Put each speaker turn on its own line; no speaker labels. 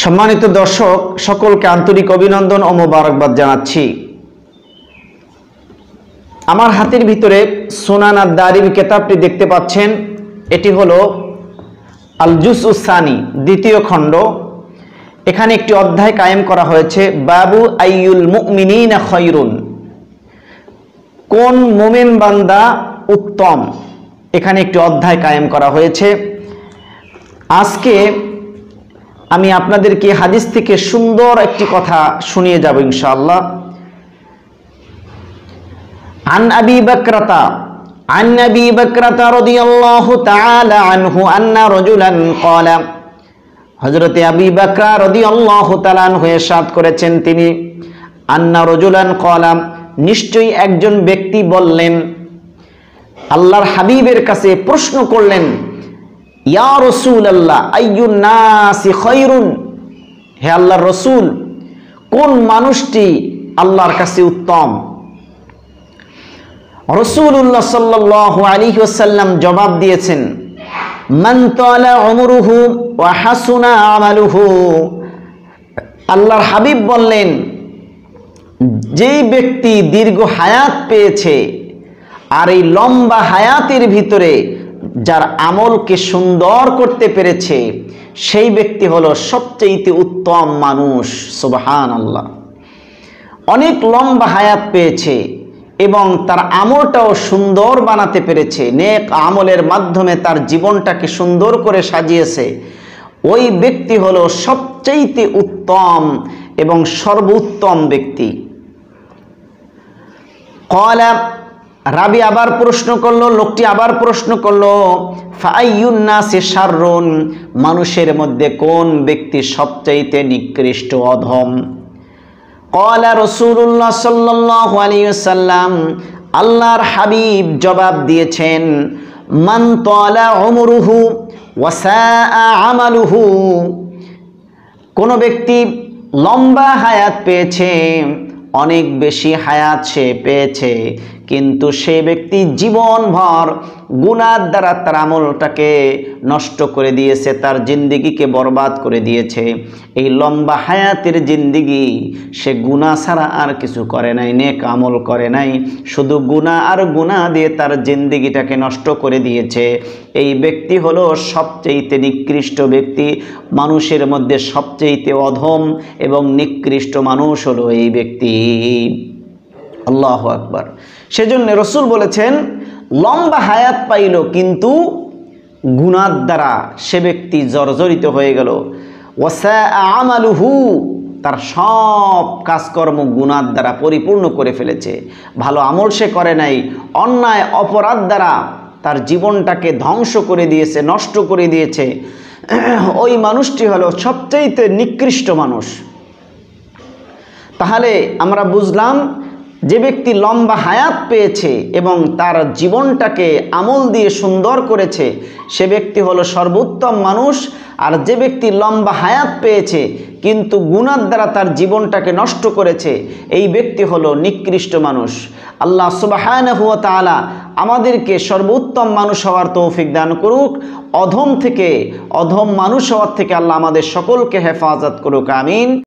সম্মানিত দর্শক, সকলকে আন্তরিক অভিনন্দন ও মোবারকবাদ জানাচ্ছি। আমার হাতের ভিতরে সুনান আদ-দারিমি কিতাবটি দেখতে পাচ্ছেন। এটি হলো আল জুজউস সানি, দ্বিতীয় খণ্ড। এখানে একটি অধ্যায় কায়েম করা হয়েছে, বাবু আইয়ুল মুমিনিনা খায়রুন, কোন মুমিন বান্দা উত্তম। এখানে একটি অধ্যায় কায়েম করা হয়েছে। আজকে আমি আপনাদেরকে হাদিস থেকে সুন্দর একটি কথা শুনিয়ে যাব ইনশাআল্লাহ। আন আবি বকরতা রাদিয়াল্লাহু তাআলা আনহু আন্না রাজুলান ক্বালা, হযরতে আবী বকর রাদিয়াল্লাহু তাআলা আনহু ইরশাদ করেছেন, তিনি আন্না রাজুলান ক্বালা, নিশ্চয়ই একজন ব্যক্তি বললেন, আল্লাহর হাবিবের কাছে প্রশ্ন করলেন, ইয়া রাসূলুল্লাহ আইয়ুন নাসি খায়রুন, হে আল্লাহর রাসূল, কোন মানুষটি আল্লাহর কাছে উত্তম? রাসূলুল্লাহ সাল্লাল্লাহু আলাইহি ওয়াসাল্লাম জবাব দিয়েছেন, মান তালা উমরুহু ওয়া হাসুনা আমালুহু। আল্লাহর হাবিব বললেন, যেই ব্যক্তি দীর্ঘ হায়াত পেয়েছে আর এই লম্বা হায়াতের ভিতরে যার আমলকে সুন্দর করতে পেরেছে, সেই ব্যক্তি হলো সবচেয়ে উত্তম মানুষ। সুবহানাল্লাহ। অনেক লম্বা হায়াত পেয়েছে এবং তার আমলটাও সুন্দর বানাতে পেরেছে, নেক আমলের মাধ্যমে তার জীবনটাকে সুন্দর করে সাজিয়েছে, ওই ব্যক্তি হলো সবচেয়ে উত্তম এবং সর্বোত্তম ব্যক্তি। ক্বালা, রাবি আবার প্রশ্ন করলো, লোকটি আবার প্রশ্ন করলো, ফাআইয়ুন নাসি শাররুন, মানুষের মধ্যে কোন ব্যক্তি সবচাইতে নিকৃষ্ট অধম? ক্বালা রাসূলুল্লাহ সাল্লাল্লাহু আলাইহি ওয়াসাল্লাম, আল্লাহর হাবিব জবাব দিয়েছেন, মান তালা উমরুহু ওয়া সাআ আমালুহু, কোন ব্যক্তি লম্বা হায়াত পেয়েছে, অনেক বেশি হায়াত সে পেয়েছে, কিন্তু সে ব্যক্তি জীবনভর গুনার দ্বারা তার আমলটাকে নষ্ট করে দিয়েছে, তার জিন্দিগিকে বরবাদ করে দিয়েছে। এই লম্বা হায়াতের জিন্দিগি সে গুনাহ ছাড়া আর কিছু করে নাই, নেক আমল করে নাই, শুধু গুনাহ আর গুনাহ দিয়ে তার জিন্দিগিটাকে নষ্ট করে দিয়েছে। এই ব্যক্তি হলো সবচেয়ে নিকৃষ্ট ব্যক্তি, মানুষের মধ্যে সবচেয়ে অধম এবং নিকৃষ্ট মানুষ হলো এই ব্যক্তি। আল্লাহু আকবার। সেজন্য রাসূল বলেছেন, লম্বা হায়াত পাইল কিন্তু গুনার দ্বারা সে ব্যক্তি জর্জরিত হয়ে গেল। ওয়াসাআ আমালুহু, তার সব কাজকর্ম গুনার দ্বারা পরিপূর্ণ করে ফেলেছে, ভালো আমল সে করে নাই, অন্যায় অপরাধ দ্বারা তার জীবনটাকে ধ্বংস করে দিয়েছে, নষ্ট করে দিয়েছে। ওই মানুষটি হলো সবচেয়ে নিকৃষ্ট মানুষ। তাহলে আমরা বুঝলাম, যে ব্যক্তি লম্বা হায়াত পেয়েছে এবং তার জীবনটাকে আমল দিয়ে সুন্দর করেছে, সে ব্যক্তি হলো সর্বোত্তম মানুষ। আর যে ব্যক্তি লম্বা হায়াত পেয়েছে কিন্তু গুনার দ্বারা তার জীবনটাকে নষ্ট করেছে, এই ব্যক্তি হলো নিকৃষ্ট মানুষ। আল্লাহ সুবহানাহু ওয়া তাআলা আমাদেরকে সর্বোত্তম মানুষ হওয়ার তৌফিক দান করুক, অধম মানুষ হওয়ার থেকে আল্লাহ আমাদের সকলকে হেফাজত করুক। আমিন।